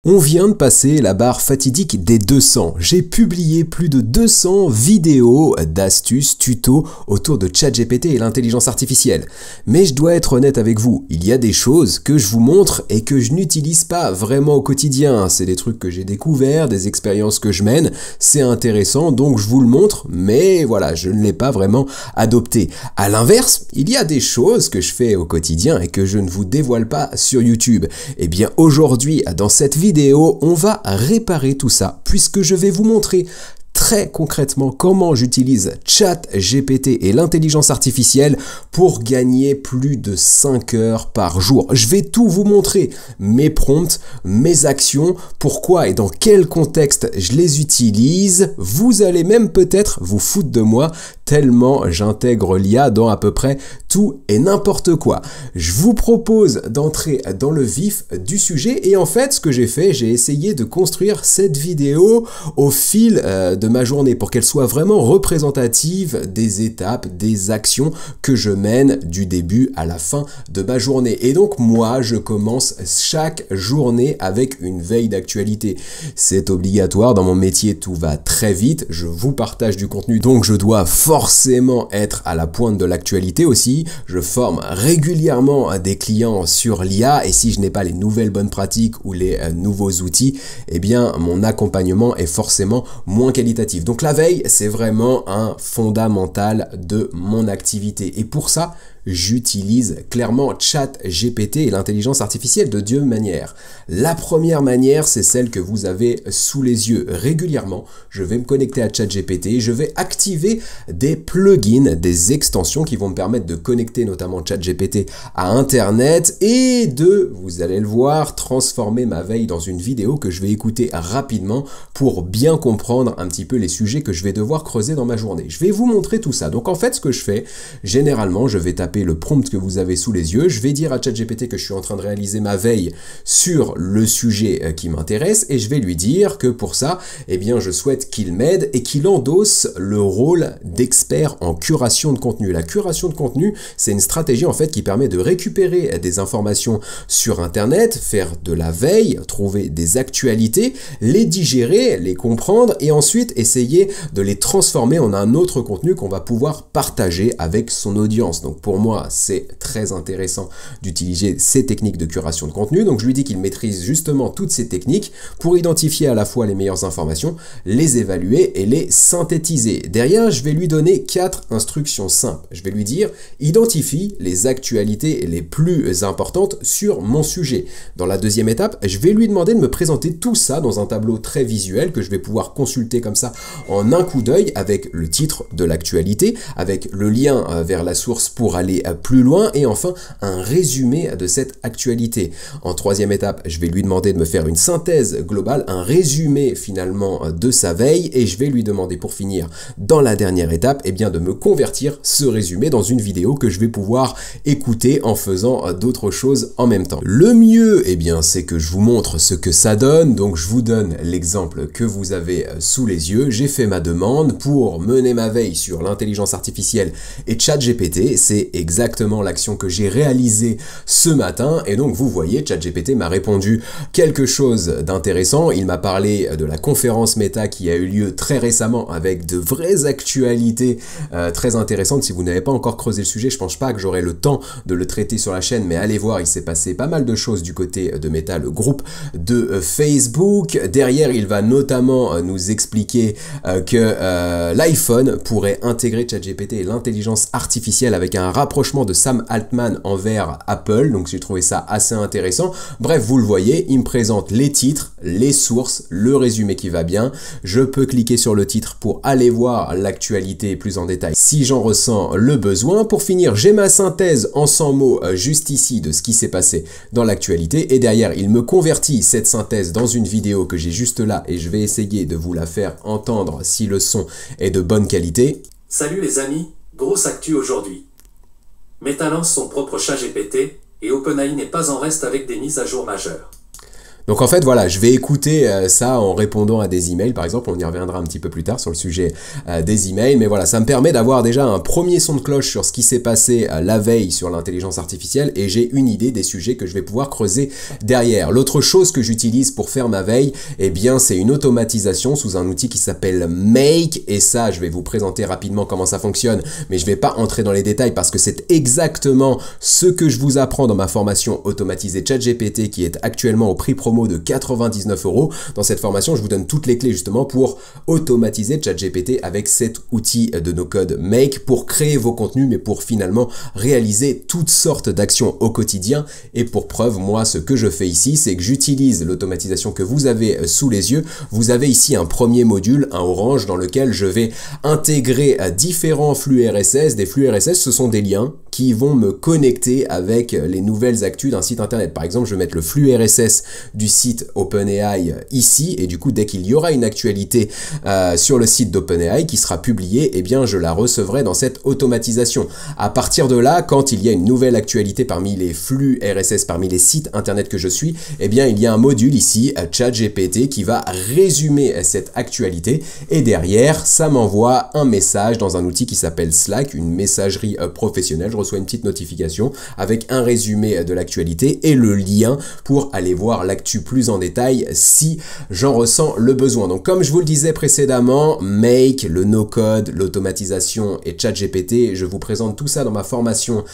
On vient de passer la barre fatidique des 200. J'ai publié plus de 200 vidéos d'astuces, tutos autour de ChatGPT et l'intelligence artificielle. Mais je dois être honnête avec vous, il y a des choses que je vous montre et que je n'utilise pas vraiment au quotidien. C'est des trucs que j'ai découverts, des expériences que je mène, c'est intéressant donc je vous le montre, mais voilà, je ne l'ai pas vraiment adopté. À l'inverse, il y a des choses que je fais au quotidien et que je ne vous dévoile pas sur YouTube. Eh bien aujourd'hui, dans cette vidéo, on va réparer tout ça puisque je vais vous montrer très concrètement comment j'utilise ChatGPT et l'intelligence artificielle pour gagner plus de 5 heures par jour. Je vais tout vous montrer, mes prompts, mes actions, pourquoi et dans quel contexte je les utilise. Vous allez même peut-être vous foutre de moi tellement j'intègre l'IA dans à peu près tout et n'importe quoi. Je vous propose d'entrer dans le vif du sujet et en fait ce que j'ai fait, j'ai essayé de construire cette vidéo au fil de ma journée pour qu'elle soit vraiment représentative des étapes, des actions que je mène du début à la fin de ma journée. Et donc moi, je commence chaque journée avec une veille d'actualité. C'est obligatoire, dans mon métier tout va très vite, je vous partage du contenu donc je dois forcément être à la pointe de l'actualité aussi. Je forme régulièrement des clients sur l'IA et si je n'ai pas les nouvelles bonnes pratiques ou les nouveaux outils, eh bien mon accompagnement est forcément moins qualitatif. Donc la veille, c'est vraiment un fondamental de mon activité. Et pour ça, j'utilise clairement ChatGPT et l'intelligence artificielle de deux manières. La première manière, c'est celle que vous avez sous les yeux régulièrement. Je vais me connecter à ChatGPT, je vais activer des plugins, des extensions qui vont me permettre de connecter notamment ChatGPT à Internet et de, vous allez le voir, transformer ma veille dans une vidéo que je vais écouter rapidement pour bien comprendre un petit peu les sujets que je vais devoir creuser dans ma journée. Je vais vous montrer tout ça. Donc en fait, ce que je fais, généralement, je vais taper le prompt que vous avez sous les yeux, je vais dire à ChatGPT que je suis en train de réaliser ma veille sur le sujet qui m'intéresse et je vais lui dire que pour ça, eh bien, je souhaite qu'il m'aide et qu'il endosse le rôle d'expert en curation de contenu. La curation de contenu, c'est une stratégie en fait qui permet de récupérer des informations sur Internet, faire de la veille, trouver des actualités, les digérer, les comprendre et ensuite essayer de les transformer en un autre contenu qu'on va pouvoir partager avec son audience. Donc pour moi, c'est très intéressant d'utiliser ces techniques de curation de contenu. Donc je lui dis qu'il maîtrise justement toutes ces techniques pour identifier à la fois les meilleures informations, les évaluer et les synthétiser. Derrière, je vais lui donner 4 instructions simples. Je vais lui dire, identifie les actualités les plus importantes sur mon sujet. Dans la deuxième étape, je vais lui demander de me présenter tout ça dans un tableau très visuel que je vais pouvoir consulter comme ça en un coup d'œil avec le titre de l'actualité, avec le lien vers la source pour aller plus loin et enfin un résumé de cette actualité. En troisième étape, je vais lui demander de me faire une synthèse globale, un résumé finalement de sa veille et je vais lui demander pour finir dans la dernière étape, eh bien de me convertir ce résumé dans une vidéo que je vais pouvoir écouter en faisant d'autres choses en même temps. Le mieux, eh bien c'est que je vous montre ce que ça donne, donc je vous donne l'exemple que vous avez sous les yeux. J'ai fait ma demande pour mener ma veille sur l'intelligence artificielle et ChatGPT, c'est exactement l'action que j'ai réalisée ce matin et donc vous voyez, ChatGPT m'a répondu quelque chose d'intéressant. Il m'a parlé de la conférence Meta qui a eu lieu très récemment avec de vraies actualités très intéressantes. Si vous n'avez pas encore creusé le sujet, je pense pas que j'aurai le temps de le traiter sur la chaîne, mais allez voir, il s'est passé pas mal de choses du côté de Meta, le groupe de Facebook. Derrière, il va notamment nous expliquer que l'iPhone pourrait intégrer ChatGPT et l'intelligence artificielle avec un rapprochement de Sam Altman envers Apple, donc j'ai trouvé ça assez intéressant. Bref, vous le voyez, il me présente les titres, les sources, le résumé qui va bien. Je peux cliquer sur le titre pour aller voir l'actualité plus en détail si j'en ressens le besoin. Pour finir, j'ai ma synthèse en 100 mots juste ici de ce qui s'est passé dans l'actualité et derrière, il me convertit cette synthèse dans une vidéo que j'ai juste là et je vais essayer de vous la faire entendre si le son est de bonne qualité. Salut les amis, grosse actu aujourd'hui. Meta lance son propre ChatGPT et OpenAI n'est pas en reste avec des mises à jour majeures. Donc en fait, voilà, je vais écouter ça en répondant à des emails, par exemple. On y reviendra un petit peu plus tard sur le sujet des emails. Mais voilà, ça me permet d'avoir déjà un premier son de cloche sur ce qui s'est passé la veille sur l'intelligence artificielle et j'ai une idée des sujets que je vais pouvoir creuser derrière. L'autre chose que j'utilise pour faire ma veille, eh bien, c'est une automatisation sous un outil qui s'appelle Make. Et ça, je vais vous présenter rapidement comment ça fonctionne, mais je vais pas entrer dans les détails parce que c'est exactement ce que je vous apprends dans ma formation automatisée ChatGPT qui est actuellement au prix promo de 99 €. Dans cette formation, je vous donne toutes les clés justement pour automatiser ChatGPT avec cet outil de no-code Make pour créer vos contenus, mais pour finalement réaliser toutes sortes d'actions au quotidien. Et pour preuve, moi, ce que je fais ici, c'est que j'utilise l'automatisation que vous avez sous les yeux. Vous avez ici un premier module, un orange, dans lequel je vais intégrer différents flux RSS. Des flux RSS, ce sont des liens qui vont me connecter avec les nouvelles actus d'un site internet. Par exemple, je vais mettre le flux RSS du site OpenAI ici, et du coup, dès qu'il y aura une actualité sur le site d'OpenAI qui sera publiée, eh bien, je la recevrai dans cette automatisation. À partir de là, quand il y a une nouvelle actualité parmi les flux RSS, parmi les sites internet que je suis, eh bien, il y a un module ici, ChatGPT, qui va résumer cette actualité, et derrière, ça m'envoie un message dans un outil qui s'appelle Slack, une messagerie professionnelle. Je reçois une petite notification avec un résumé de l'actualité et le lien pour aller voir l'actu plus en détail si j'en ressens le besoin. Donc comme je vous le disais précédemment, Make, le no-code, l'automatisation et ChatGPT, je vous présente tout ça dans ma formation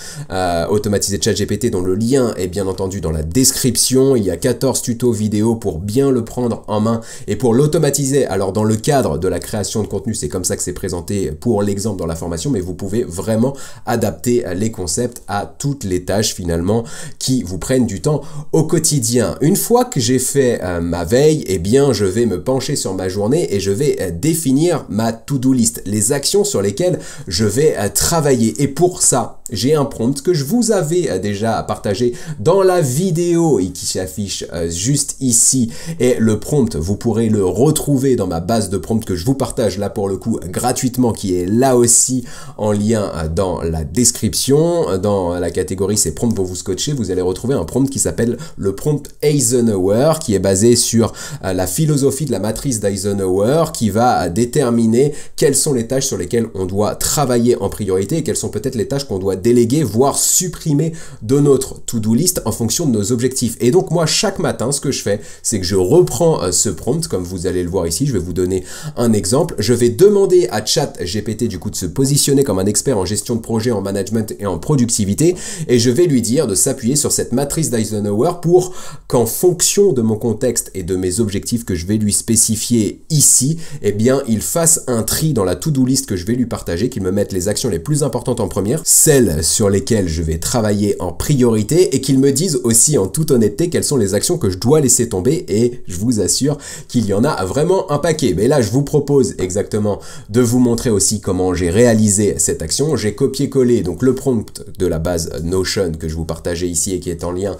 automatisée ChatGPT dont le lien est bien entendu dans la description. Il y a 14 tutos vidéo pour bien le prendre en main et pour l'automatiser. Alors dans le cadre de la création de contenu, c'est comme ça que c'est présenté pour l'exemple dans la formation, mais vous pouvez vraiment adapter les concepts à toutes les tâches finalement qui vous prennent du temps au quotidien. Une fois que j'ai fait ma veille, eh bien je vais me pencher sur ma journée et je vais définir ma to-do list, les actions sur lesquelles je vais travailler. Et pour ça, j'ai un prompt que je vous avais déjà partagé dans la vidéo et qui s'affiche juste ici. Et le prompt, vous pourrez le retrouver dans ma base de prompt que je vous partage là pour le coup gratuitement, qui est là aussi en lien dans la description. Dans la catégorie c'est prompt pour vous scotcher, vous allez retrouver un prompt qui s'appelle le prompt Eisenhower, qui est basé sur la philosophie de la matrice d'Eisenhower, qui va déterminer quelles sont les tâches sur lesquelles on doit travailler en priorité et quelles sont peut-être les tâches qu'on doit déléguer, voire supprimer de notre to-do list en fonction de nos objectifs. Et donc moi, chaque matin, ce que je fais, c'est que je reprends ce prompt, comme vous allez le voir ici. Je vais vous donner un exemple. Je vais demander à ChatGPT du coup de se positionner comme un expert en gestion de projet, en management et en productivité, et je vais lui dire de s'appuyer sur cette matrice d'Eisenhower pour qu'en fonction de mon contexte et de mes objectifs que je vais lui spécifier ici, eh bien il fasse un tri dans la to-do list que je vais lui partager, qu'il me mette les actions les plus importantes en première, celles sur lesquelles je vais travailler en priorité, et qu'il me dise aussi en toute honnêteté quelles sont les actions que je dois laisser tomber, et je vous assure qu'il y en a vraiment un paquet. Mais là je vous propose exactement de vous montrer aussi comment j'ai réalisé cette action. J'ai copié-collé donc le prompt de la base Notion que je vous partageais ici et qui est en lien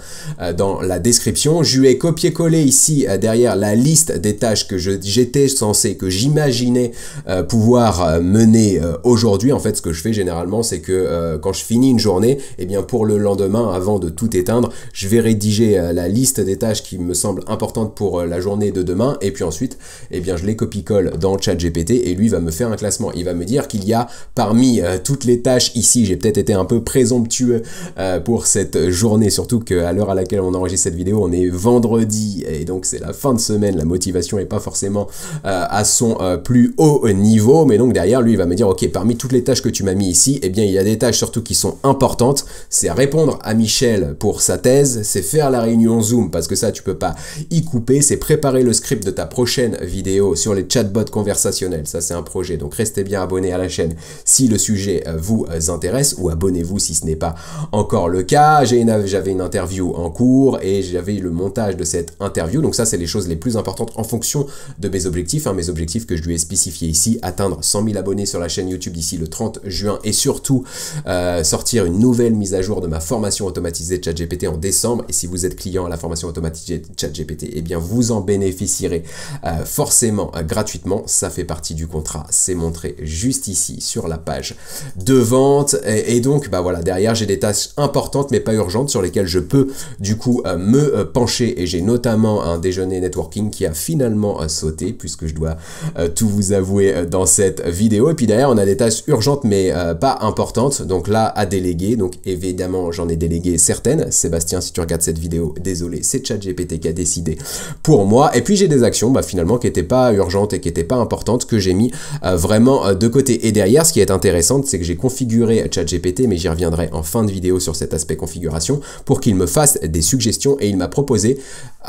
dans la description. Je lui ai copié-collé ici derrière la liste des tâches que j'étais censé, que j'imaginais pouvoir mener aujourd'hui. En fait, ce que je fais généralement, c'est que quand je finis une journée, eh bien pour le lendemain, avant de tout éteindre, je vais rédiger la liste des tâches qui me semblent importantes pour la journée de demain, et puis ensuite, eh bien je les copie-colle dans ChatGPT et lui va me faire un classement. Il va me dire qu'il y a parmi toutes les tâches ici, j'ai peut-être été un peu présomptueux pour cette journée, surtout qu'à l'heure à laquelle on enregistre cette vidéo, on est vendredi et donc c'est la fin de semaine, la motivation n'est pas forcément à son plus haut niveau, mais donc derrière lui il va me dire ok, parmi toutes les tâches que tu m'as mis ici, eh bien il y a des tâches surtout qui sont importantes, c'est répondre à Michel pour sa thèse, c'est faire la réunion Zoom parce que ça tu peux pas y couper, c'est préparer le script de ta prochaine vidéo sur les chatbots conversationnels, ça c'est un projet, donc restez bien abonnés à la chaîne si le sujet vous intéresse, ou abonnez-vous si ce n'est pas encore le cas. J'avais une interview en cours et j'avais le montage de cette interview, donc ça c'est les choses les plus importantes en fonction de mes objectifs, mes objectifs que je lui ai spécifiés ici, atteindre 100 000 abonnés sur la chaîne YouTube d'ici le 30 juin et surtout sortir une nouvelle mise à jour de ma formation automatisée de ChatGPT en décembre. Et si vous êtes client à la formation automatisée de ChatGPT, eh bien vous en bénéficierez forcément gratuitement, ça fait partie du contrat, c'est montré juste ici sur la page de vente. Et donc donc bah voilà, derrière j'ai des tâches importantes mais pas urgentes sur lesquelles je peux du coup me pencher, et j'ai notamment un déjeuner networking qui a finalement sauté, puisque je dois tout vous avouer dans cette vidéo. Et puis derrière on a des tâches urgentes mais pas importantes, donc là à déléguer. Donc évidemment j'en ai délégué certaines. Sébastien, si tu regardes cette vidéo, désolé, c'est ChatGPT qui a décidé pour moi. Et puis j'ai des actions bah, finalement qui n'étaient pas urgentes et qui n'étaient pas importantes, que j'ai mis vraiment de côté. Et derrière, ce qui est intéressant, c'est que j'ai configuré ChatGPT, mais j'y reviendrai en fin de vidéo sur cet aspect configuration, pour qu'il me fasse des suggestions, et il m'a proposé,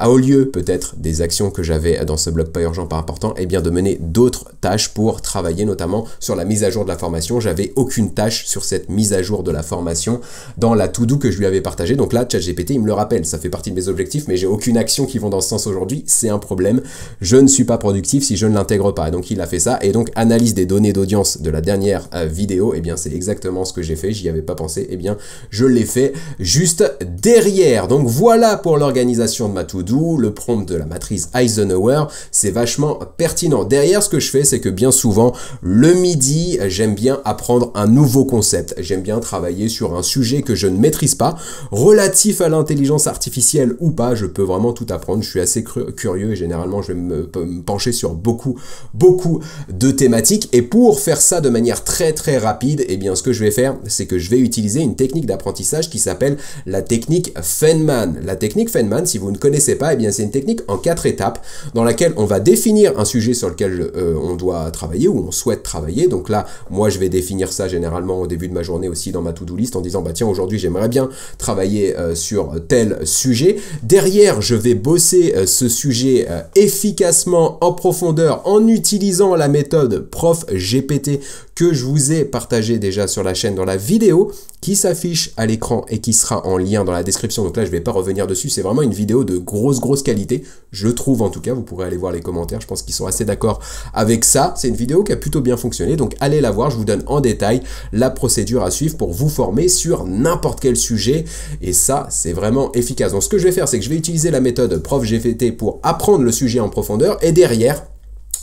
au lieu peut-être des actions que j'avais dans ce bloc pas urgent pas important, et bien de mener d'autres tâches pour travailler notamment sur la mise à jour de la formation. J'avais aucune tâche sur cette mise à jour de la formation dans la to-do que je lui avais partagée. Donc là, ChatGPT, il me le rappelle, ça fait partie de mes objectifs, mais j'ai aucune action qui vont dans ce sens aujourd'hui. C'est un problème. Je ne suis pas productif si je ne l'intègre pas. Donc il a fait ça. Et donc analyse des données d'audience de la dernière vidéo, et bien c'est exactement ce que j'ai fait. J'y avais pas pensé, et bien je l'ai fait juste derrière. Donc voilà pour l'organisation de ma to-do, le prompt de la matrice Eisenhower, c'est vachement pertinent. Derrière, ce que je fais, c'est que bien souvent le midi, j'aime bien apprendre un nouveau concept. J'aime bien travailler sur un sujet que je ne maîtrise pas, relatif à l'intelligence artificielle ou pas. Je peux vraiment tout apprendre. Je suis assez curieux et généralement je vais me pencher sur beaucoup de thématiques. Et pour faire ça de manière très rapide, et bien ce que je vais faire, c'est que je vais utiliser une technique d'apprentissage qui s'appelle la technique Feynman. La technique Feynman, si vous ne connaissez pas, et bien c'est une technique en 4 étapes dans laquelle on va définir un sujet sur lequel on doit travailler ou on souhaite travailler. Donc là, moi je vais définir ça généralement au début de ma journée aussi dans ma to-do list en disant bah tiens, aujourd'hui j'aimerais bien travailler sur tel sujet. Derrière, je vais bosser ce sujet efficacement en profondeur en utilisant la méthode Prof GPT que je vous ai partagé déjà sur la chaîne dans la vidéo qui s'affiche à l'écran et qui sera en lien dans la description. Donc là, je ne vais pas revenir dessus. C'est vraiment une vidéo de grosse qualité, je trouve en tout cas. Vous pourrez aller voir les commentaires. Je pense qu'ils sont assez d'accord avec ça. C'est une vidéo qui a plutôt bien fonctionné. Donc allez la voir. Je vous donne en détail la procédure à suivre pour vous former sur n'importe quel sujet. Et ça, c'est vraiment efficace. Donc ce que je vais faire, c'est que je vais utiliser la méthode Prof GPT pour apprendre le sujet en profondeur. Et derrière,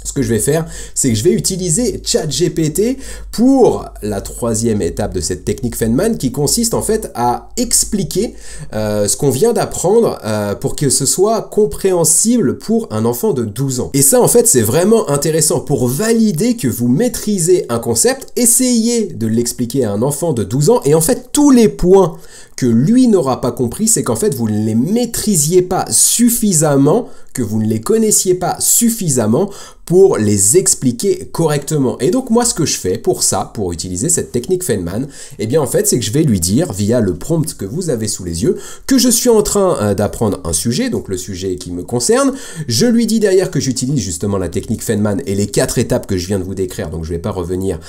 ce que je vais faire, c'est que je vais utiliser ChatGPT pour la 3e étape de cette technique Feynman, qui consiste en fait à expliquer ce qu'on vient d'apprendre pour que ce soit compréhensible pour un enfant de 12 ans. Et ça, en fait, c'est vraiment intéressant pour valider que vous maîtrisez un concept. Essayez de l'expliquer à un enfant de 12 ans et en fait, tous les points que lui n'aura pas compris, c'est qu'en fait, vous ne les maîtrisiez pas suffisamment, que vous ne les connaissiez pas suffisamment pour les expliquer correctement. Et donc moi, ce que je fais pour ça, pour utiliser cette technique Feynman, eh bien en fait, c'est que je vais lui dire, via le prompt que vous avez sous les yeux, que je suis en train d'apprendre un sujet, donc le sujet qui me concerne. Je lui dis derrière que j'utilise justement la technique Feynman et les 4 étapes que je viens de vous décrire, donc je ne vais pas revenir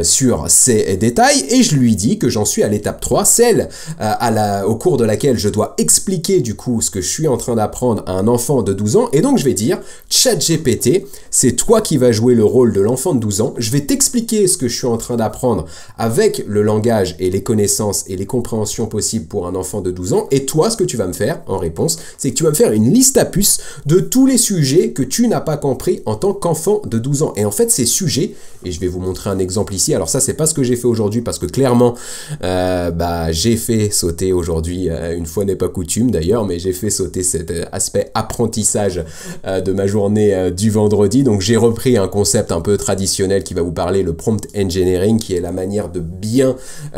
sur ces détails, et je lui dis que j'en suis à l'étape 3, celle au cours de laquelle je dois expliquer du coup ce que je suis en train d'apprendre à un enfant de 12 ans, et donc je vais dire, ChatGPT, c'est toi qui vas jouer le rôle de l'enfant de 12 ans, je vais t'expliquer ce que je suis en train d'apprendre avec le langage et les connaissances et les compréhensions possibles pour un enfant de 12 ans, et toi, ce que tu vas me faire en réponse, c'est que tu vas me faire une liste à puces de tous les sujets que tu n'as pas compris en tant qu'enfant de 12 ans. Et en fait, ces sujets, et je vais vous montrer un exemple ici, alors ça, c'est pas ce que j'ai fait aujourd'hui, parce que clairement, j'ai fait sauter aujourd'hui, une fois n'est pas coutume d'ailleurs, mais j'ai fait sauter cet aspect apprentissage de ma journée du vendredi. Donc j'ai repris un concept un peu traditionnel qui va vous parler, le prompt engineering, qui est la manière de bien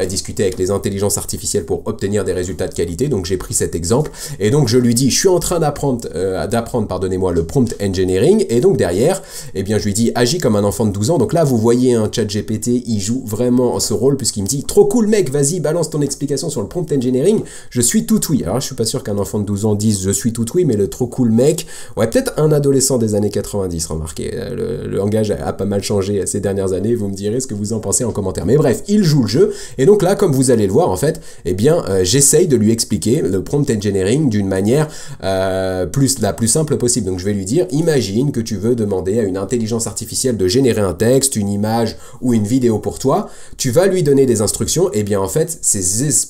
discuter avec les intelligences artificielles pour obtenir des résultats de qualité. Donc j'ai pris cet exemple et donc je lui dis, je suis en train d'apprendre le prompt engineering, et donc derrière, eh bien je lui dis, agis comme un enfant de 12 ans. Donc là vous voyez un ChatGPT, il joue vraiment ce rôle puisqu'il me dit, trop cool mec, vas-y balance ton explication sur le prompt engineering, je suis tout oui. Alors je suis pas sûr qu'un enfant de 12 ans dise je suis tout oui, mais le trop cool mec, ouais, peut-être un adolescent des années 90, remarquez, le langage a pas mal changé ces dernières années, vous me direz ce que vous en pensez en commentaire. Mais bref, il joue le jeu, et donc là, comme vous allez le voir, en fait, eh bien, j'essaye de lui expliquer le prompt engineering d'une manière la plus simple possible. Donc je vais lui dire, imagine que tu veux demander à une intelligence artificielle de générer un texte, une image ou une vidéo pour toi, tu vas lui donner des instructions, et bien en fait, c'est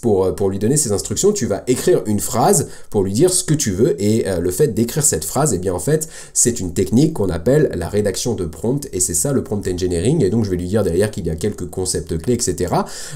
pour lui donner ses instructions, tu vas écrire une phrase pour lui dire ce que tu veux, et le fait d'écrire cette phrase, eh bien en fait, c'est une technique qu'on appelle la rédaction de prompt, et c'est ça le prompt engineering, et donc je vais lui dire derrière qu'il y a quelques concepts clés, etc.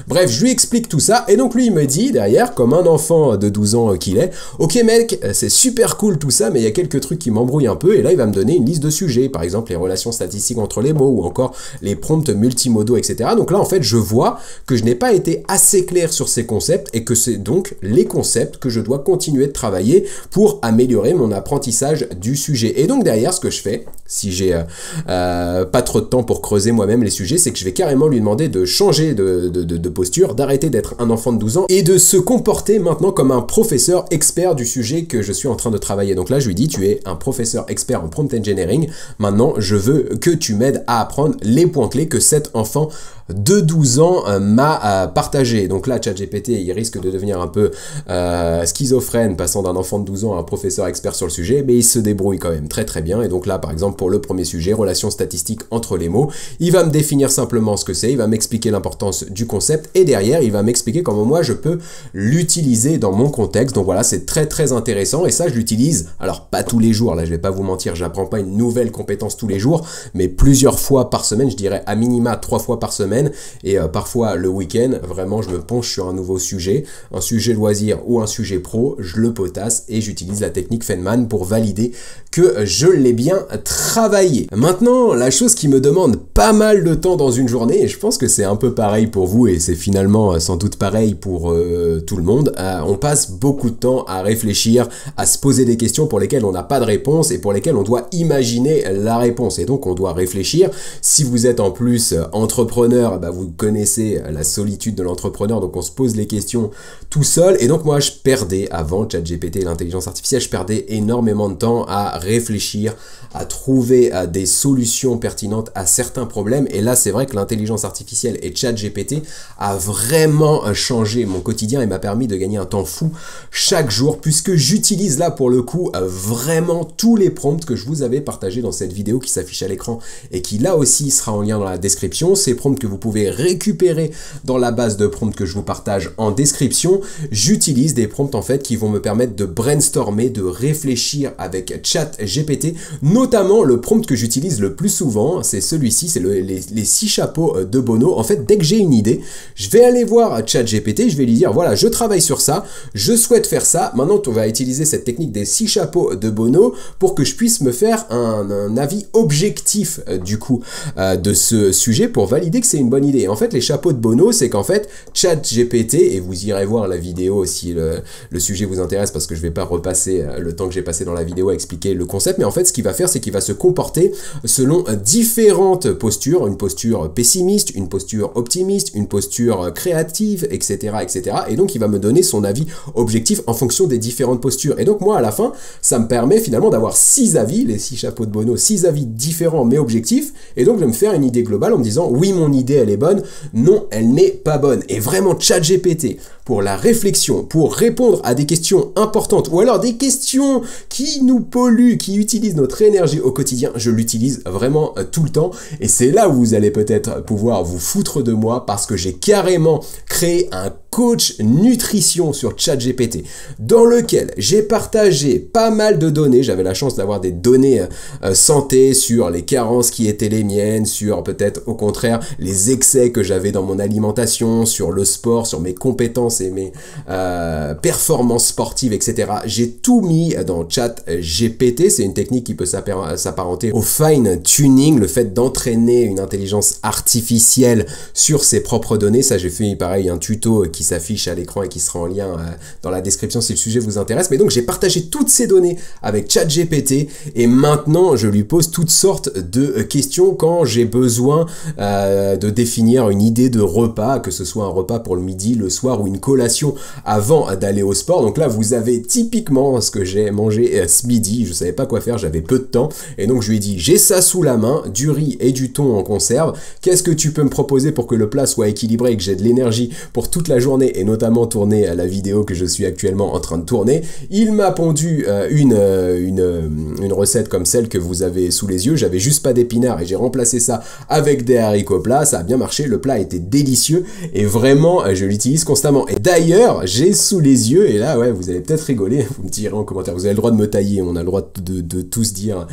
Bref, je lui explique tout ça, et donc lui il me dit derrière, comme un enfant de 12 ans qu'il est, ok mec, c'est super cool tout ça, mais il y a quelques trucs qui m'embrouillent un peu, et là il va me donner une liste de sujets, par exemple les relations statistiques entre les mots, ou encore les prompts multimodaux, etc. Donc là en fait je vois que je n'ai pas été assez clair sur ces concepts, et que c'est donc les concepts que je dois continuer de travailler pour améliorer mon apprentissage du sujet. Et donc derrière, ce que je fais, si j'ai pas trop de temps pour creuser moi-même les sujets, c'est que je vais carrément lui demander de changer de posture, d'arrêter d'être un enfant de 12 ans et de se comporter maintenant comme un professeur expert du sujet que je suis en train de travailler. Donc là, je lui dis, tu es un professeur expert en prompt engineering, maintenant je veux que tu m'aides à apprendre les points clés que cet enfant de 12 ans m'a partagé. Donc là, ChatGPT, il risque de devenir un peu schizophrène, passant d'un enfant de 12 ans à un professeur expert sur le sujet, mais il se débrouille quand même très très bien. Et donc là, par exemple, pour le premier sujet, relations statistiques entre les mots, il va me définir simplement ce que c'est, il va m'expliquer l'importance du concept, et derrière, il va m'expliquer comment moi je peux l'utiliser dans mon contexte. Donc voilà, c'est très très intéressant, et ça, je l'utilise, alors pas tous les jours, là je vais pas vous mentir, j'apprends pas une nouvelle compétence tous les jours, mais plusieurs fois par semaine, je dirais à minima 3 fois par semaine, et parfois le week-end, vraiment je me penche sur un nouveau sujet, un sujet loisir ou un sujet pro, je le potasse et j'utilise la technique Feynman pour valider que je l'ai bien travaillé. Maintenant, la chose qui me demande pas mal de temps dans une journée, et je pense que c'est un peu pareil pour vous, et c'est finalement sans doute pareil pour tout le monde, on passe beaucoup de temps à réfléchir, à se poser des questions pour lesquelles on n'a pas de réponse et pour lesquelles on doit imaginer la réponse, et donc on doit réfléchir. Si vous êtes en plus entrepreneur, bah vous connaissez la solitude de l'entrepreneur, donc on se pose les questions tout seul, et donc moi je perdais, avant ChatGPT et l'intelligence artificielle, je perdais énormément de temps à réfléchir, à trouver des solutions pertinentes à certains problèmes, et là c'est vrai que l'intelligence artificielle et ChatGPT a vraiment changé mon quotidien et m'a permis de gagner un temps fou chaque jour, puisque j'utilise là pour le coup vraiment tous les prompts que je vous avais partagés dans cette vidéo qui s'affiche à l'écran et qui là aussi sera en lien dans la description. Ces prompts que vous pouvez récupérer dans la base de prompts que je vous partage en description. J'utilise des prompts en fait qui vont me permettre de brainstormer, de réfléchir avec ChatGPT, notamment le prompt que j'utilise le plus souvent, c'est celui-ci, c'est les 6 chapeaux de Bono. En fait, dès que j'ai une idée, je vais aller voir ChatGPT, je vais lui dire voilà, je travaille sur ça, je souhaite faire ça, maintenant on va utiliser cette technique des 6 chapeaux de Bono pour que je puisse me faire un avis objectif du coup de ce sujet pour valider que c'est une bonne idée. Et en fait, les chapeaux de Bono, c'est qu'en fait, ChatGPT, et vous irez voir la vidéo si le sujet vous intéresse, parce que je vais pas repasser le temps que j'ai passé dans la vidéo à expliquer le concept, mais en fait, ce qu'il va faire, c'est qu'il va se comporter selon différentes postures, une posture pessimiste, une posture optimiste, une posture créative, etc., etc. Et donc, il va me donner son avis objectif en fonction des différentes postures. Et donc, moi, à la fin, ça me permet finalement d'avoir 6 avis, les 6 chapeaux de Bono, 6 avis différents mais objectifs, et donc de me faire une idée globale en me disant oui, mon idée elle est bonne, non, elle n'est pas bonne. Et vraiment, ChatGPT, pour la réflexion, pour répondre à des questions importantes, ou alors des questions qui nous polluent, qui utilisent notre énergie au quotidien, je l'utilise vraiment tout le temps. Et c'est là où vous allez peut-être pouvoir vous foutre de moi, parce que j'ai carrément créé un coach nutrition sur ChatGPT, dans lequel j'ai partagé pas mal de données. J'avais la chance d'avoir des données santé sur les carences qui étaient les miennes, sur peut-être au contraire les excès que j'avais dans mon alimentation, sur le sport, sur mes compétences et mes performances sportives, etc. J'ai tout mis dans ChatGPT. C'est une technique qui peut s'apparenter au fine tuning, le fait d'entraîner une intelligence artificielle sur ses propres données. Ça, j'ai fait pareil un tuto qui s'affiche à l'écran et qui sera en lien dans la description si le sujet vous intéresse. Mais donc j'ai partagé toutes ces données avec ChatGPT, et maintenant je lui pose toutes sortes de questions quand j'ai besoin de définir une idée de repas, que ce soit un repas pour le midi, le soir ou une collation avant d'aller au sport. Donc là vous avez typiquement ce que j'ai mangé ce midi. Je savais pas quoi faire, j'avais peu de temps, et donc je lui ai dit j'ai ça sous la main, du riz et du thon en conserve, qu'est-ce que tu peux me proposer pour que le plat soit équilibré et que j'ai de l'énergie pour toute la journée tourner et notamment tourner la vidéo que je suis actuellement en train de tourner. Il m'a pondu une recette comme celle que vous avez sous les yeux. J'avais juste pas d'épinards et j'ai remplacé ça avec des haricots plats. Ça a bien marché, le plat était délicieux et vraiment je l'utilise constamment. Et d'ailleurs, j'ai sous les yeux, et là ouais, vous allez peut-être rigoler, vous me direz en commentaire, vous avez le droit de me tailler, on a le droit de tout se dire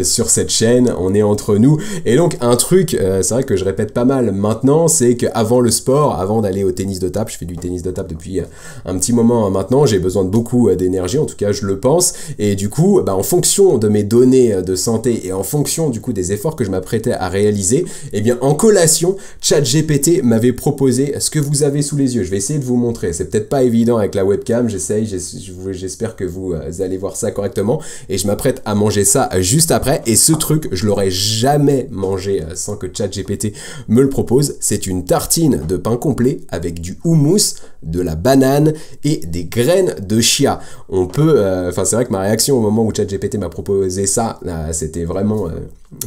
sur cette chaîne, on est entre nous. Et donc un truc, c'est vrai que je répète pas mal maintenant, c'est qu'avant le sport, avant d'aller au tennis de table, je fais du tennis de table depuis un petit moment maintenant, j'ai besoin de beaucoup d'énergie, en tout cas je le pense, et du coup, en fonction de mes données de santé et en fonction du coup des efforts que je m'apprêtais à réaliser, et bien en collation, ChatGPT m'avait proposé ce que vous avez sous les yeux. Je vais essayer de vous montrer, c'est peut-être pas évident avec la webcam, j'espère que vous allez voir ça correctement, et je m'apprête à manger ça juste après, et ce truc, je l'aurais jamais mangé sans que ChatGPT me le propose. C'est une tartine de pain complet avec du houmous, de la banane et des graines de chia. On peut, c'est vrai que ma réaction au moment où ChatGPT m'a proposé ça, c'était vraiment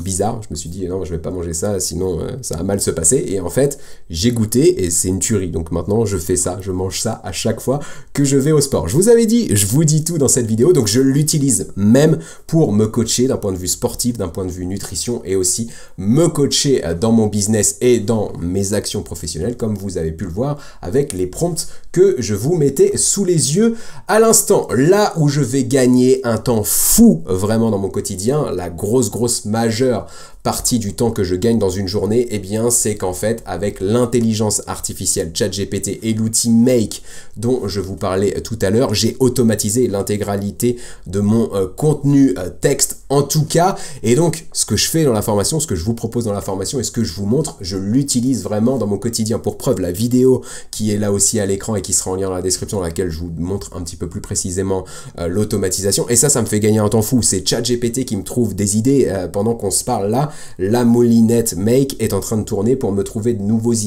bizarre. Je me suis dit non, je vais pas manger ça, sinon ça va mal se passer. Et en fait, j'ai goûté et c'est une tuerie. Donc maintenant, je fais ça, je mange ça à chaque fois que je vais au sport. Je vous avais dit, je vous dis tout dans cette vidéo, donc je l'utilise même pour me coacher d'un point de vue sportif, d'un point de vue nutrition et aussi me coacher dans mon business et dans mes actions professionnelles, comme vous avez pu le voir avec les prompts que je vous mettais sous les yeux à l'instant. Là où je vais gagner un temps fou vraiment dans mon quotidien, la grosse majeure partie du temps que je gagne dans une journée, eh bien c'est qu'en fait avec l'intelligence artificielle ChatGPT et l'outil Make dont je vous parlais tout à l'heure, j'ai automatisé l'intégralité de mon contenu texte en tout cas, et donc ce que je fais dans la formation, ce que je vous propose dans la formation et ce que je vous montre, je l'utilise vraiment dans mon quotidien. Pour preuve, la vidéo qui est là aussi à l'écran et qui sera en lien dans la description, dans laquelle je vous montre un petit peu plus précisément l'automatisation, et ça me fait gagner un temps fou. C'est ChatGPT qui me trouve des idées pendant qu'on se parle là. La moulinette Make est en train de tourner pour me trouver de nouvelles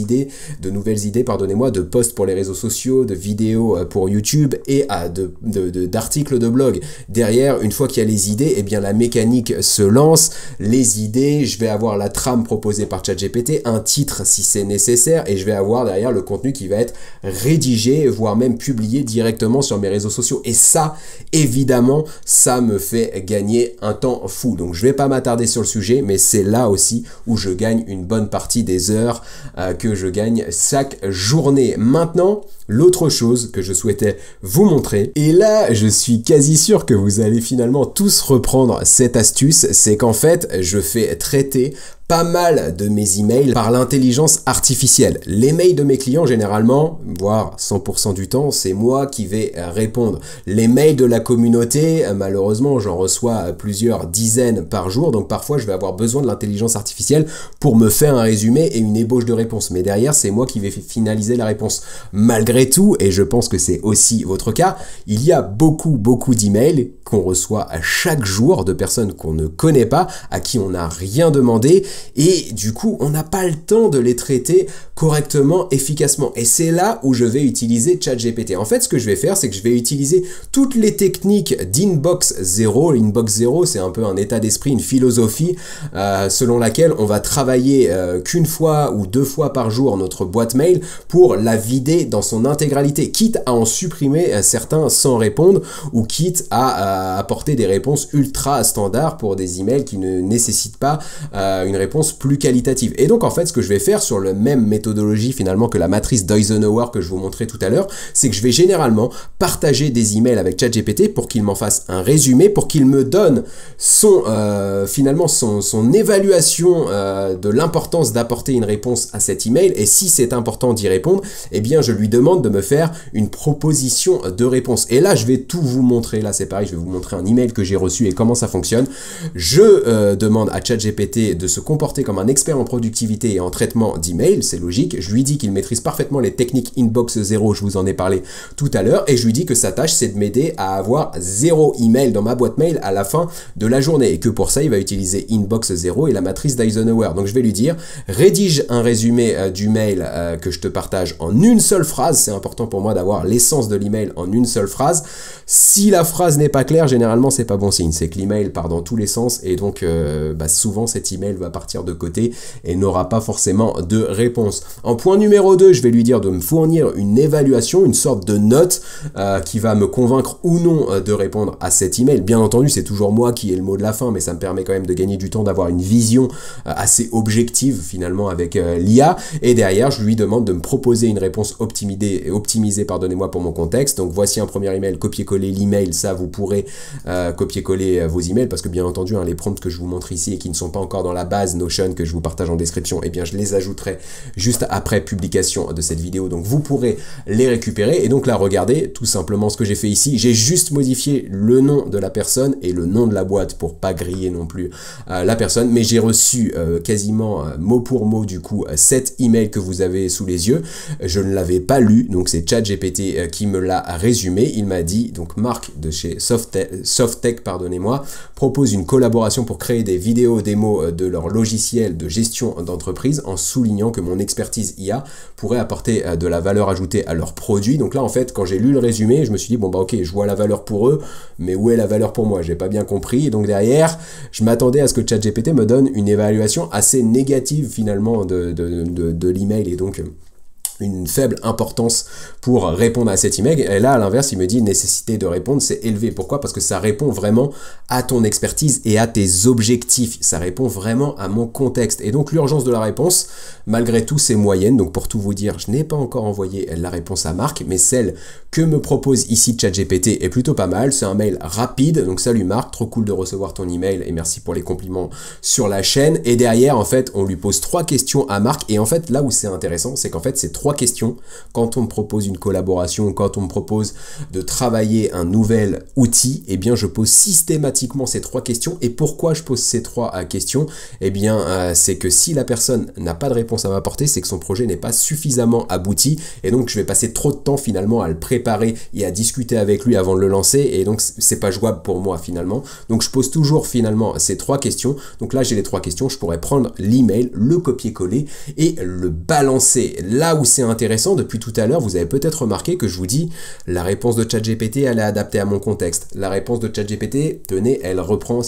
idées, pardonnez-moi, de posts pour les réseaux sociaux, de vidéos pour YouTube et d'articles de blog. Derrière, une fois qu'il y a les idées, eh bien la mécanique se lance. Les idées, je vais avoir la trame proposée par ChatGPT, un titre si c'est nécessaire, et je vais avoir derrière le contenu qui va être rédigé, voire même publié directement sur mes réseaux sociaux. Et ça, évidemment, ça me fait gagner un temps fou. Donc je vais pas m'attarder sur le sujet, mais c'est là aussi où je gagne une bonne partie des heures que je gagne chaque journée. Maintenant, l'autre chose que je souhaitais vous montrer, et là je suis quasi sûr que vous allez finalement tous reprendre cette astuce, c'est qu'en fait je fais traiter pas mal de mes emails par l'intelligence artificielle. Les mails de mes clients, généralement, voire 100% du temps, c'est moi qui vais répondre. Les mails de la communauté, malheureusement, j'en reçois plusieurs dizaines par jour, donc parfois je vais avoir besoin de l'intelligence artificielle pour me faire un résumé et une ébauche de réponse. Mais derrière, c'est moi qui vais finaliser la réponse. Malgré tout, et je pense que c'est aussi votre cas, il y a beaucoup d'emails qu'on reçoit à chaque jour de personnes qu'on ne connaît pas, à qui on n'a rien demandé, et du coup on n'a pas le temps de les traiter correctement, efficacement, et c'est là où je vais utiliser ChatGPT. En fait, ce que je vais faire, c'est que je vais utiliser toutes les techniques d'inbox zéro. L'inbox zéro, c'est un peu un état d'esprit, une philosophie selon laquelle on va travailler qu'une fois ou 2 fois par jour notre boîte mail pour la vider dans son intégralité, quitte à en supprimer certains sans répondre, ou quitte à apporter des réponses ultra standards pour des emails qui ne nécessitent pas une réponse plus qualitative. Et donc en fait, ce que je vais faire sur le même méthodologie finalement que la matrice d'Eisenhower que je vous montrais tout à l'heure, c'est que je vais généralement partager des emails avec ChatGPT pour qu'il m'en fasse un résumé, pour qu'il me donne finalement son évaluation de l'importance d'apporter une réponse à cet email, et si c'est important d'y répondre, eh bien je lui demande de me faire une proposition de réponse. Et là je vais tout vous montrer. Là c'est pareil, je vais vous montrer un email que j'ai reçu et comment ça fonctionne. Je demande à ChatGPT de se comporter comme un expert en productivité et en traitement d'email, c'est logique. Je lui dis qu'il maîtrise parfaitement les techniques inbox zéro, je vous en ai parlé tout à l'heure, et je lui dis que sa tâche c'est de m'aider à avoir 0 email dans ma boîte mail à la fin de la journée, et que pour ça il va utiliser inbox zéro et la matrice d'Eisenhower. Donc je vais lui dire, rédige un résumé du mail que je te partage en une seule phrase, c'est important pour moi d'avoir l'essence de l'email en une seule phrase. Si la phrase n'est pas claire, généralement c'est pas bon signe, c'est que l'email part dans tous les sens et donc souvent cet email va partir de côté et n'aura pas forcément de réponse. En point numéro 2, je vais lui dire de me fournir une évaluation, une sorte de note qui va me convaincre ou non de répondre à cet email. Bien entendu, c'est toujours moi qui ai le mot de la fin, mais ça me permet quand même de gagner du temps, d'avoir une vision assez objective finalement avec l'IA. Et derrière, je lui demande de me proposer une réponse optimisée, pardonnez-moi, pour mon contexte. Donc voici un premier email, copier-coller l'email, ça vous pourrez copier-coller vos emails parce que bien entendu, les prompts que je vous montre ici et qui ne sont pas encore dans la base Notion que je vous partage en description, eh bien je les ajouterai juste après publication de cette vidéo. Donc vous pourrez les récupérer et donc là regardez tout simplement ce que j'ai fait ici. J'ai juste modifié le nom de la personne et le nom de la boîte pour pas griller non plus la personne, mais j'ai reçu quasiment mot pour mot du coup cet email que vous avez sous les yeux. Je ne l'avais pas lu, donc c'est ChatGPT qui me l'a résumé. Il m'a dit, donc Marc de chez Softtech, pardonnez-moi, propose une collaboration pour créer des vidéos démos de leur logiciel de gestion d'entreprise en soulignant que mon expertise IA pourrait apporter de la valeur ajoutée à leurs produits. Donc là en fait quand j'ai lu le résumé, je me suis dit bon bah ok, je vois la valeur pour eux, mais où est la valeur pour moi? J'ai pas bien compris. Et donc derrière, je m'attendais à ce que ChatGPT me donne une évaluation assez négative finalement de l'email et donc une faible importance pour répondre à cet email. Et là, à l'inverse, il me dit nécessité de répondre, c'est élevé. Pourquoi? Parce que ça répond vraiment à ton expertise et à tes objectifs. Ça répond vraiment à mon contexte. Et donc, l'urgence de la réponse, malgré tout, c'est moyenne. Donc, pour tout vous dire, je n'ai pas encore envoyé la réponse à Marc, mais celle que me propose ici ChatGPT est plutôt pas mal. C'est un mail rapide. Donc, salut Marc, trop cool de recevoir ton email et merci pour les compliments sur la chaîne. Et derrière, en fait, on lui pose 3 questions à Marc. Et en fait, là où c'est intéressant, c'est qu'en fait, c'est 3 questions. Quand on me propose une collaboration, quand on me propose de travailler un nouvel outil, eh bien je pose systématiquement ces 3 questions. Et pourquoi je pose ces 3 questions? Eh bien c'est que si la personne n'a pas de réponse à m'apporter, c'est que son projet n'est pas suffisamment abouti et donc je vais passer trop de temps finalement à le préparer et à discuter avec lui avant de le lancer et donc c'est pas jouable pour moi finalement. Donc je pose toujours finalement ces 3 questions. Donc là j'ai les 3 questions, je pourrais prendre l'email, le copier-coller et le balancer. Là où c'est intéressant, depuis tout à l'heure, vous avez peut-être remarqué que je vous dis la réponse de ChatGPT, elle est adaptée à mon contexte. La réponse de ChatGPT, tenez, elle reprend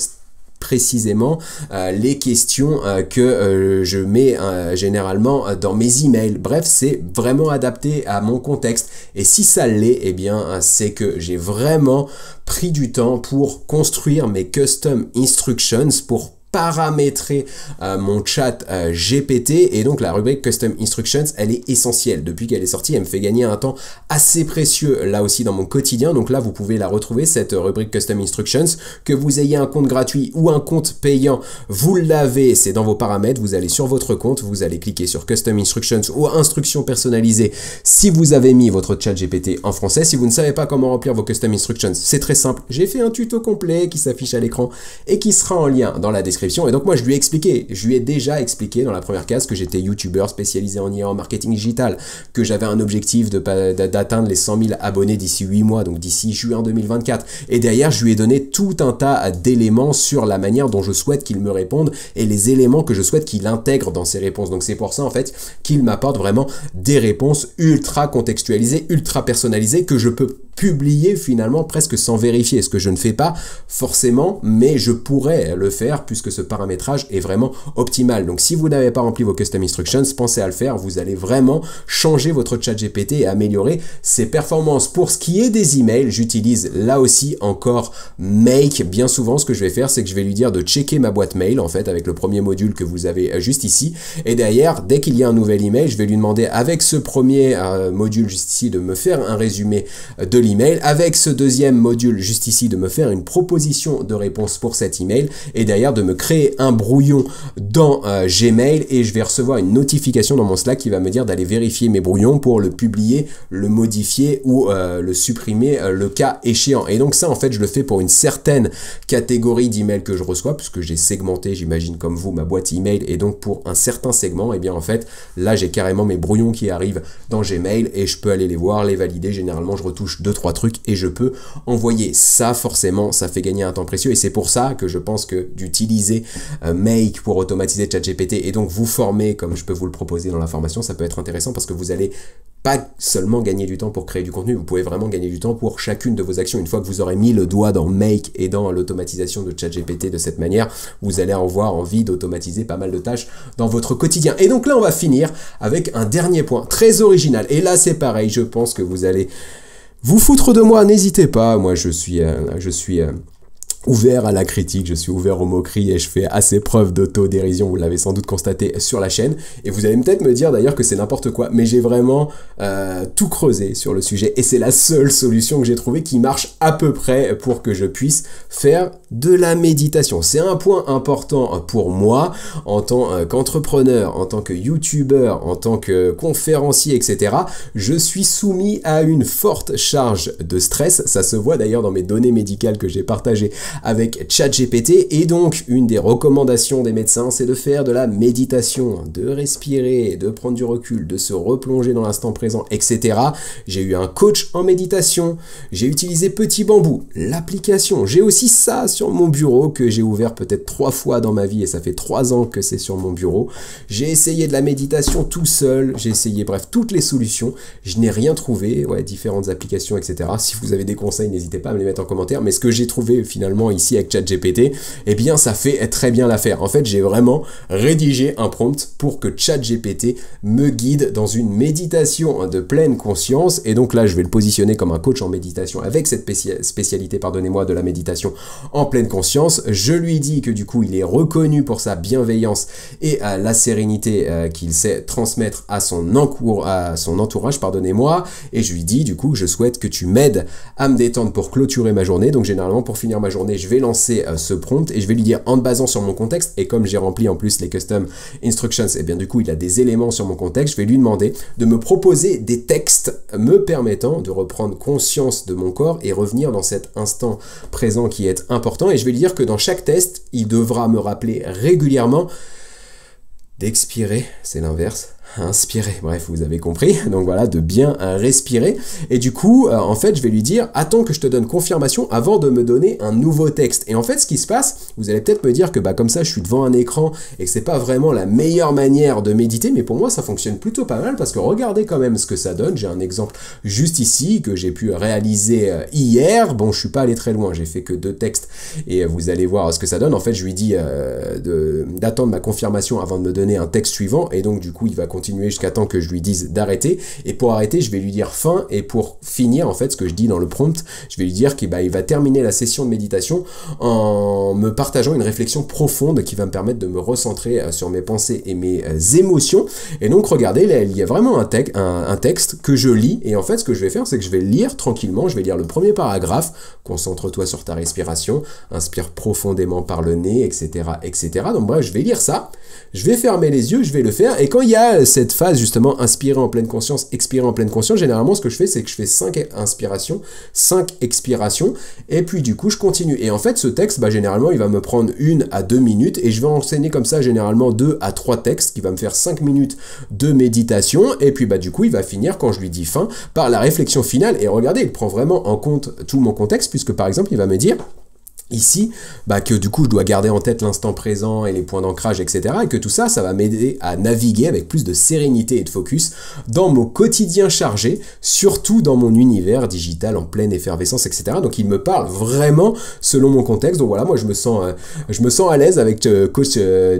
précisément les questions que je mets généralement dans mes emails. Bref, c'est vraiment adapté à mon contexte. Et si ça l'est, eh bien, c'est que j'ai vraiment pris du temps pour construire mes custom instructions, pour paramétrer mon chat GPT et donc la rubrique Custom Instructions, elle est essentielle. Depuis qu'elle est sortie, elle me fait gagner un temps assez précieux là aussi dans mon quotidien. Donc là, vous pouvez la retrouver, cette rubrique Custom Instructions. Que vous ayez un compte gratuit ou un compte payant, vous l'avez, c'est dans vos paramètres. Vous allez sur votre compte, vous allez cliquer sur Custom Instructions ou Instructions personnalisées si vous avez mis votre chat GPT en français. Si vous ne savez pas comment remplir vos Custom Instructions, c'est très simple. J'ai fait un tuto complet qui s'affiche à l'écran et qui sera en lien dans la description. Et donc moi je lui ai déjà expliqué dans la première case que j'étais youtubeur spécialisé en IA, en marketing digital, que j'avais un objectif d'atteindre les 100 000 abonnés d'ici 8 mois, donc d'ici juin 2024. Et derrière je lui ai donné tout un tas d'éléments sur la manière dont je souhaite qu'il me réponde et les éléments que je souhaite qu'il intègre dans ses réponses. Donc c'est pour ça en fait qu'il m'apporte vraiment des réponses ultra contextualisées, ultra personnalisées que je peux publier finalement presque sans vérifier, ce que je ne fais pas forcément, mais je pourrais le faire puisque ce paramétrage est vraiment optimal. Donc si vous n'avez pas rempli vos custom instructions, pensez à le faire, vous allez vraiment changer votre chat GPT et améliorer ses performances. Pour ce qui est des emails, j'utilise là aussi encore Make. Bien souvent, ce que je vais faire, c'est que je vais lui dire de checker ma boîte mail en fait avec le premier module que vous avez juste ici, et derrière, dès qu'il y a un nouvel email, je vais lui demander avec ce premier module juste ici de me faire un résumé de l'email, avec ce deuxième module juste ici de me faire une proposition de réponse pour cet email, et derrière de me créer un brouillon dans Gmail, et je vais recevoir une notification dans mon Slack qui va me dire d'aller vérifier mes brouillons pour le publier, le modifier ou le supprimer le cas échéant. Et donc ça en fait je le fais pour une certaine catégorie d'emails que je reçois, puisque j'ai segmenté, j'imagine comme vous, ma boîte email, et donc pour un certain segment, et bien en fait là j'ai carrément mes brouillons qui arrivent dans Gmail et je peux aller les voir, les valider. Généralement je retouche 2-3 trucs et je peux envoyer. Ça forcément ça fait gagner un temps précieux, et c'est pour ça que je pense que d'utiliser Make pour automatiser ChatGPT et donc vous former comme je peux vous le proposer dans la formation, ça peut être intéressant parce que vous allez pas seulement gagner du temps pour créer du contenu, vous pouvez vraiment gagner du temps pour chacune de vos actions. Une fois que vous aurez mis le doigt dans Make et dans l'automatisation de ChatGPT de cette manière, vous allez avoir envie d'automatiser pas mal de tâches dans votre quotidien. Et donc là, on va finir avec un dernier point très original. Et là, c'est pareil, je pense que vous allez vous foutre de moi, n'hésitez pas. Moi, je suis ouvert à la critique, je suis ouvert aux moqueries et je fais assez preuve d'autodérision, vous l'avez sans doute constaté sur la chaîne. Et vous allez peut-être me dire d'ailleurs que c'est n'importe quoi, mais j'ai vraiment tout creusé sur le sujet et c'est la seule solution que j'ai trouvée qui marche à peu près pour que je puisse faire de la méditation. C'est un point important pour moi en tant qu'entrepreneur, en tant que youtubeur, en tant que conférencier, etc. Je suis soumis à une forte charge de stress, ça se voit d'ailleurs dans mes données médicales que j'ai partagées avec ChatGPT, et donc une des recommandations des médecins, c'est de faire de la méditation, de respirer, de prendre du recul, de se replonger dans l'instant présent, etc. J'ai eu un coach en méditation, j'ai utilisé Petit Bambou, l'application, j'ai aussi ça sur mon bureau que j'ai ouvert peut-être 3 fois dans ma vie et ça fait 3 ans que c'est sur mon bureau. J'ai essayé de la méditation tout seul, j'ai essayé bref toutes les solutions, je n'ai rien trouvé, ouais, différentes applications, etc. Si vous avez des conseils, n'hésitez pas à me les mettre en commentaire, mais ce que j'ai trouvé finalement ici avec ChatGPT, eh bien ça fait très bien l'affaire. En fait, j'ai vraiment rédigé un prompt pour que ChatGPT me guide dans une méditation de pleine conscience, et donc là je vais le positionner comme un coach en méditation avec cette spécialité, pardonnez-moi, de la méditation en pleine conscience. Je lui dis que du coup il est reconnu pour sa bienveillance et la sérénité qu'il sait transmettre à son entourage, pardonnez-moi, et je lui dis du coup que je souhaite que tu m'aides à me détendre pour clôturer ma journée. Donc généralement pour finir ma journée, je vais lancer ce prompt et je vais lui dire en me basant sur mon contexte, et comme j'ai rempli en plus les custom instructions, et bien du coup il a des éléments sur mon contexte, je vais lui demander de me proposer des textes me permettant de reprendre conscience de mon corps et revenir dans cet instant présent qui est important. Et je vais lui dire que dans chaque test, il devra me rappeler régulièrement d'expirer, c'est l'inverse, inspirer, bref, vous avez compris, donc voilà, de bien respirer, et du coup, en fait, je vais lui dire, attends que je te donne confirmation avant de me donner un nouveau texte. Et en fait, ce qui se passe, vous allez peut-être me dire que comme ça, je suis devant un écran, et que c'est pas vraiment la meilleure manière de méditer, mais pour moi, ça fonctionne plutôt pas mal, parce que regardez quand même ce que ça donne. J'ai un exemple juste ici, que j'ai pu réaliser hier. Bon, je suis pas allé très loin, j'ai fait que 2 textes, et vous allez voir ce que ça donne. En fait, je lui dis d'attendre ma confirmation avant de me donner un texte suivant, et donc du coup, il va continuer jusqu'à temps que je lui dise d'arrêter, et pour arrêter je vais lui dire fin, et pour finir en fait ce que je dis dans le prompt, je vais lui dire qu'il va terminer la session de méditation en me partageant une réflexion profonde qui va me permettre de me recentrer sur mes pensées et mes émotions. Et donc regardez, là, il y a vraiment un texte que je lis, et en fait ce que je vais faire, c'est que je vais le lire tranquillement. Je vais lire le premier paragraphe: concentre-toi sur ta respiration, inspire profondément par le nez, etc., etc. Donc bref, je vais lire ça, je vais fermer les yeux, je vais le faire, et quand il y a cette phase justement inspirer en pleine conscience, expirer en pleine conscience, généralement ce que je fais, c'est que je fais 5 inspirations, 5 expirations, et puis du coup je continue. Et en fait ce texte, généralement il va me prendre 1 à 2 minutes, et je vais enchaîner comme ça généralement 2 à 3 textes qui va me faire 5 minutes de méditation, et puis du coup il va finir, quand je lui dis fin, par la réflexion finale. Et regardez, il prend vraiment en compte tout mon contexte, puisque par exemple il va me dire ici, que du coup je dois garder en tête l'instant présent et les points d'ancrage, etc. Et que tout ça, ça va m'aider à naviguer avec plus de sérénité et de focus dans mon quotidien chargé, surtout dans mon univers digital en pleine effervescence, etc. Donc il me parle vraiment selon mon contexte. Donc voilà, moi je me sens à l'aise avec coach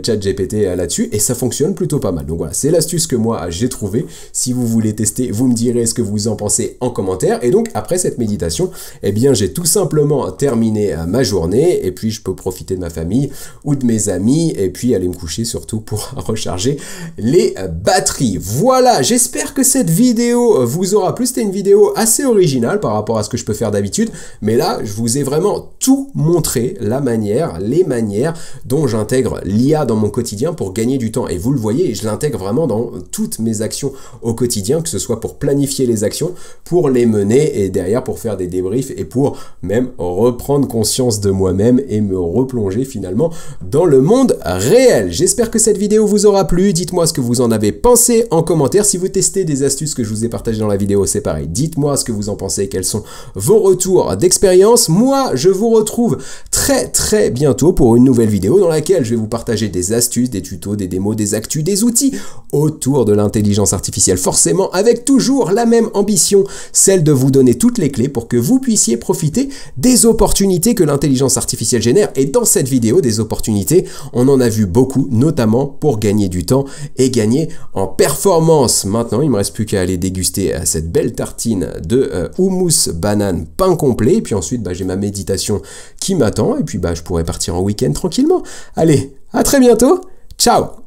ChatGPT là-dessus, et ça fonctionne plutôt pas mal. Donc voilà, c'est l'astuce que moi j'ai trouvée. Si vous voulez tester, vous me direz ce que vous en pensez en commentaire. Et donc après cette méditation, eh bien j'ai tout simplement terminé ma journée, et puis je peux profiter de ma famille ou de mes amis, et puis aller me coucher surtout pour recharger les batteries. Voilà, j'espère que cette vidéo vous aura plu. C'était une vidéo assez originale par rapport à ce que je peux faire d'habitude, mais là je vous ai vraiment tout montré, les manières dont j'intègre l'IA dans mon quotidien pour gagner du temps. Et vous le voyez, je l'intègre vraiment dans toutes mes actions au quotidien, que ce soit pour planifier les actions, pour les mener, et derrière pour faire des débriefs, et pour même reprendre conscience de de moi-même et me replonger finalement dans le monde réel. J'espère que cette vidéo vous aura plu. Dites-moi ce que vous en avez pensé en commentaire. Si vous testez des astuces que je vous ai partagées dans la vidéo, c'est pareil. Dites-moi ce que vous en pensez, quels sont vos retours d'expérience. Moi, je vous retrouve très bientôt pour une nouvelle vidéo dans laquelle je vais vous partager des astuces, des tutos, des démos, des actus, des outils autour de l'intelligence artificielle. Forcément, avec toujours la même ambition, celle de vous donner toutes les clés pour que vous puissiez profiter des opportunités que l'intelligence artificielle génère. Et dans cette vidéo, des opportunités, on en a vu beaucoup, notamment pour gagner du temps et gagner en performance. Maintenant, il ne me reste plus qu'à aller déguster cette belle tartine de houmous banane pain complet. Et puis ensuite, j'ai ma méditation qui m'attend. Et puis, je pourrai partir en week-end tranquillement. Allez, à très bientôt. Ciao!